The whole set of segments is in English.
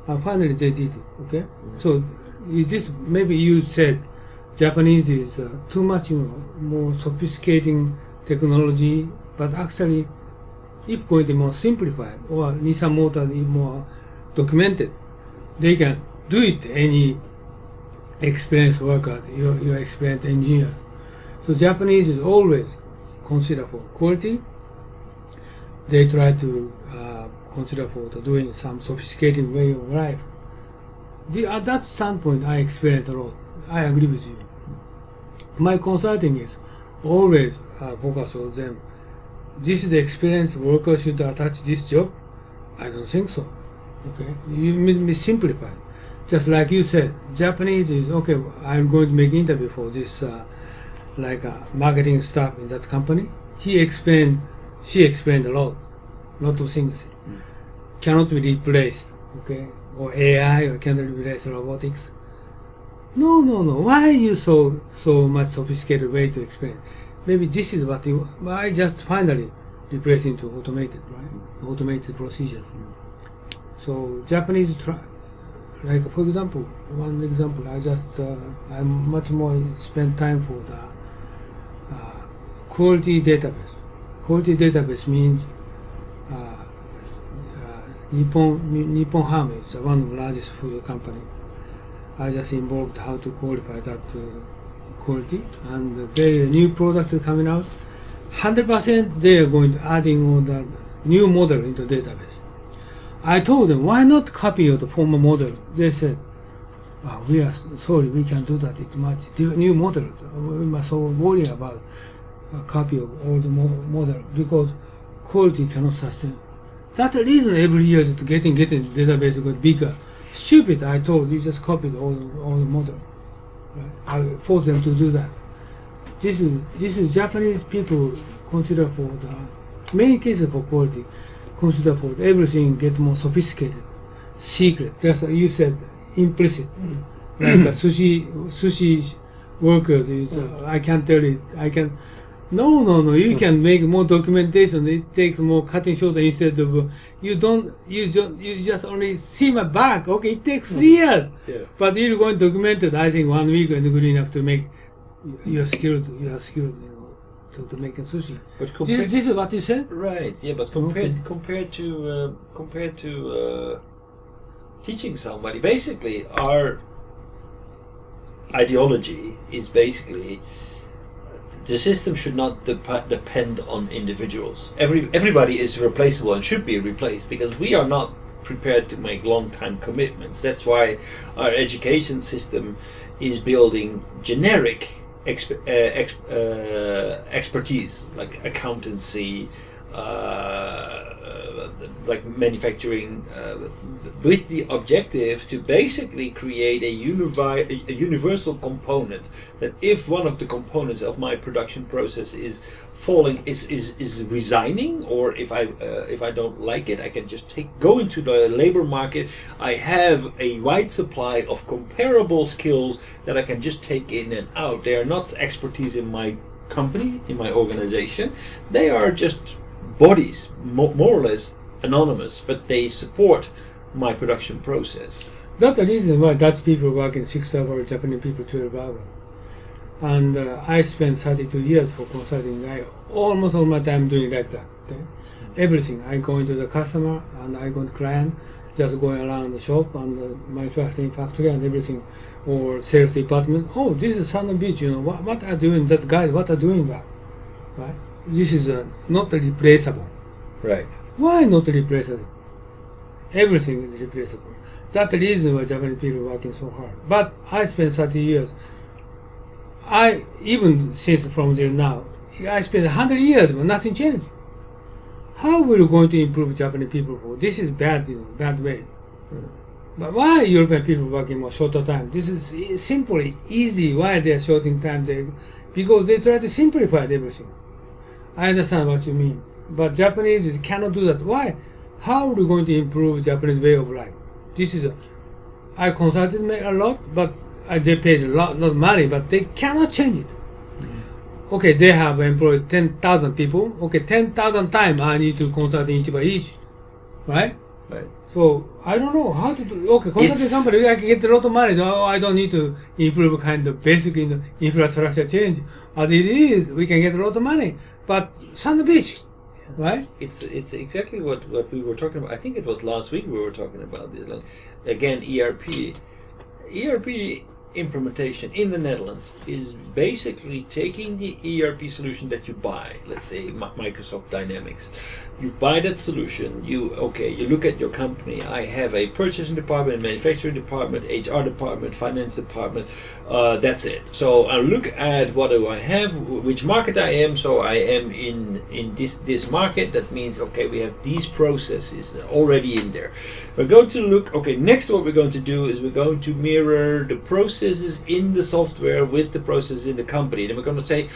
And finally they did it. Okay. So is this maybe you said Japanese is too much, more sophisticated technology, but actually, if going to be more simplified or Nissan Motor is more documented, they can do it. Any experienced worker, your experienced engineers. So Japanese is always considered for quality. They try to consider for doing some sophisticated way of life. At that standpoint, I experience a lot. I agree with you. My consulting is always focus on them. This is the experienced worker should attach this job. I don't think so. Okay, you may simplify. Just like you said, Japanese is okay. I'm going to make interview for this marketing staff in that company. She explained a lot of things. Cannot be replaced. Okay, or AI or cannot replace robotics. No. Why are you so much sophisticated way to explain? Maybe this is what you. I just finally replace into automated, right? Automated procedures. So Japanese try, like for example, one example. I'm much more spend time for the quality database. Quality database means Nippon Ham is one of the largest food company. I just involved how to qualify that quality, and the new product is coming out. 100% they are going to adding all the new model into database. I told them, why not copy of the former model? They said, we are sorry, we can't do that. It's much new model. We must so worry about a copy of old model because quality cannot sustain. That's the reason every year is getting database got bigger. Stupid, I told you, just copied all the model. Right? I forced them to do that. This is Japanese people consider for the many cases for quality, consider for everything get more sophisticated, secret. That's what you said, implicit. Like sushi workers is I can't tell it. I can. No. You can make more documentation. It takes more cutting short instead of you just only see my back. Okay, it takes 3 years. Yeah. But you're going to document it. I think 1 week is good enough to make you're skilled. To make a sushi. But this is what you said, right? Yeah, but compared to teaching somebody, basically our ideology is basically. The system should not depend on individuals. Everybody is replaceable and should be replaced because we are not prepared to make long-time commitments. That's why our education system is building generic expertise like accountancy, like manufacturing, with the objective to basically create a universal component that if one of the components of my production process is falling, is resigning, or if I don't like it, I can just go into the labor market. I have a wide supply of comparable skills that I can just take in and out. They are not expertise in my company, in my organization. They are just bodies, more or less anonymous, but they support my production process. That's the reason why Dutch people work in 6 hours, Japanese people 12 hours. And I spent 32 years for consulting. I almost all my time doing like that. Okay? Everything. I go into the customer and I go to client, just going around the shop and manufacturing factory and everything, or sales department. Oh, this is Sun Beach. What are doing? That guys, what are doing that? Right? This is not replaceable. Right. Why not replaceable? Everything is replaceable. That's the reason why Japanese people are working so hard. But I spent 30 years. Even since from there now, I spent 100 years, but nothing changed. How are we going to improve Japanese people for? This is bad, bad way. But why European people working more shorter time? This is simply easy. Why they are shorting time? Because they try to simplify everything. I understand what you mean. But Japanese cannot do that. Why? How are we going to improve Japanese way of life? I consulted a lot, but they paid a lot of money, but they cannot change it. Okay, they have employed 10,000 people. Okay, 10,000 times I need to consult each by each, right? Right. So I don't know how to do. Okay, consulting company, I can get a lot of money. So I don't need to improve kind of basic infrastructure change. As it is, we can get a lot of money. But Sand Beach, right? It's exactly what we were talking about. I think it was last week we were talking about this. Like, again, ERP implementation in the Netherlands is basically taking the ERP solution that you buy, let's say Microsoft Dynamics. You buy that solution, you look at your company. I have a purchasing department, manufacturing department, HR department, finance department, that's it. So I look at what do I have, which market I am. So I am in this market. That means, okay, we have these processes already in there. We're going to look, next what we're going to do is we're going to mirror the processes in the software with the processes in the company. Then we're going to say,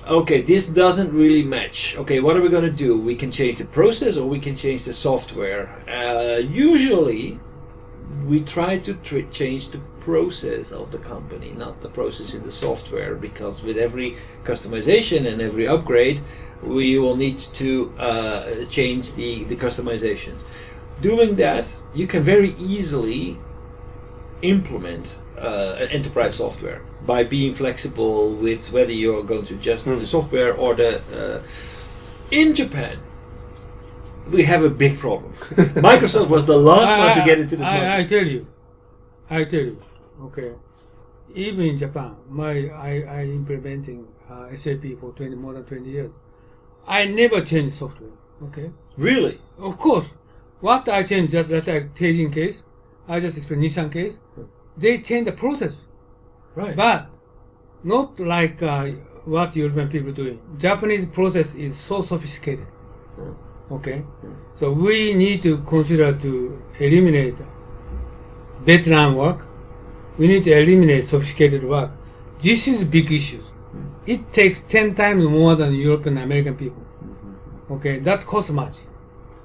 okay, this doesn't really match. Okay, what are we going to do? We can change the process or we can change the software. Usually, we try to change the process of the company, not the process in the software, because with every customization and every upgrade, we will need to change the customizations. Doing that, you can very easily implement an enterprise software by being flexible with whether you're going to just the software or the in Japan we have a big problem. Microsoft was the last one to get into this market. I tell you, okay, even in Japan, I implementing SAP for more than 20 years. I never change software, okay? Really? Of course. What I change, that's like Teijin case, I just explained Nissan case, they change the process. Right. But not like what European people doing. Japanese process is so sophisticated. Okay? So we need to consider to eliminate veteran work. We need to eliminate sophisticated work. This is big issues. It takes 10 times more than European American people. Okay? That costs much.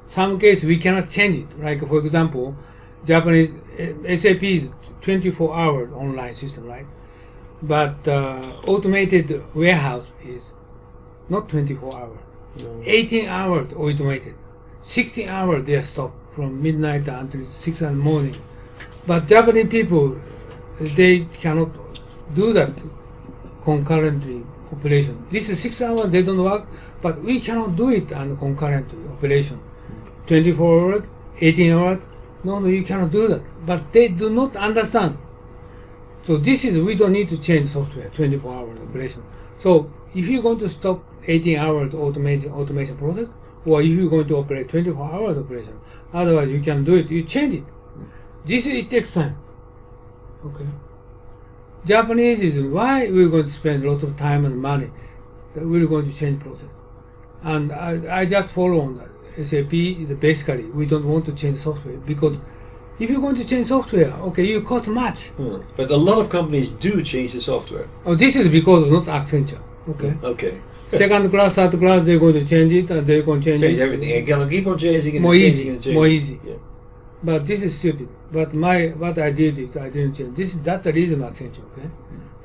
Some cases we cannot change it. Like for example, Japanese SAP is 24-hour online system, right? But automated warehouse is not 24 hours. 18 hours automated. 16 hours they are stopped from midnight until 6 in the morning. But Japanese people, they cannot do that concurrently operation. This is 6 hours they don't work, but we cannot do it on concurrent operation. 24 hours, 18 hours, no, you cannot do that. But they do not understand. So this is, we don't need to change software, 24 hours operation. So if you're going to stop 18 hours automation process, or if you're going to operate 24 hours operation, otherwise you can do it, you change it. It takes time. Okay. Japanese is why we're going to spend a lot of time and money that we're going to change process. And I just follow on that. SAP is basically, we don't want to change software because if you're going to change software, okay, you cost much. But a lot of companies do change the software. Oh, this is because of not Accenture. Okay. Okay. Second class, third class, they're going to change it and they're going to change everything. And gonna keep on changing it. More easy. Yeah. But this is stupid. But what I did is I didn't change. That's the reason Accenture, okay?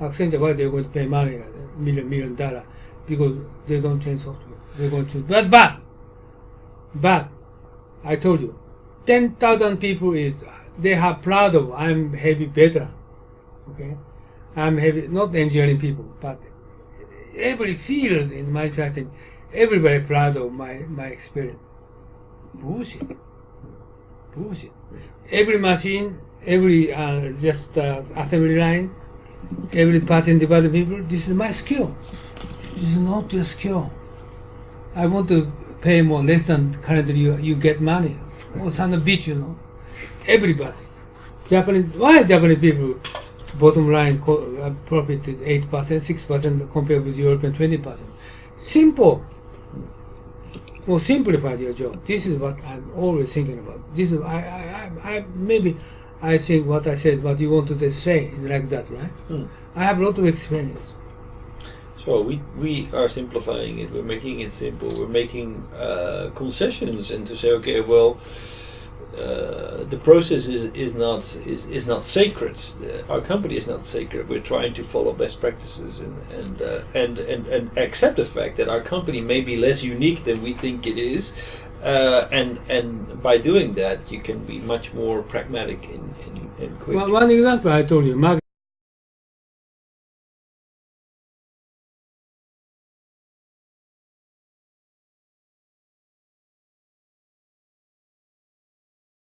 Accenture, why they're going to pay money, $1 million, because they don't change software. They're going to, but I told you, 10,000 people they are proud of I'm heavy veteran, okay? I'm heavy, not engineering people, but every field in manufacturing, everybody proud of my experience. Bullshit. Every machine, every assembly line, every part in department people, this is my skill. This is not your skill. I want to pay more less than currently you get money. Or some bitch, Everybody. Why Japanese people bottom line profit is 8%, 6% compared with European 20%? Simple. More simplify your job. This is what I'm always thinking about. This is I think what I said, what you wanted to say is like that, right? I have a lot of experience. So we are simplifying it. We're making it simple. We're making concessions, and to say, okay, well, the process is not sacred. Our company is not sacred. We're trying to follow best practices and accept the fact that our company may be less unique than we think it is. And by doing that, you can be much more pragmatic and quick. One example I told you,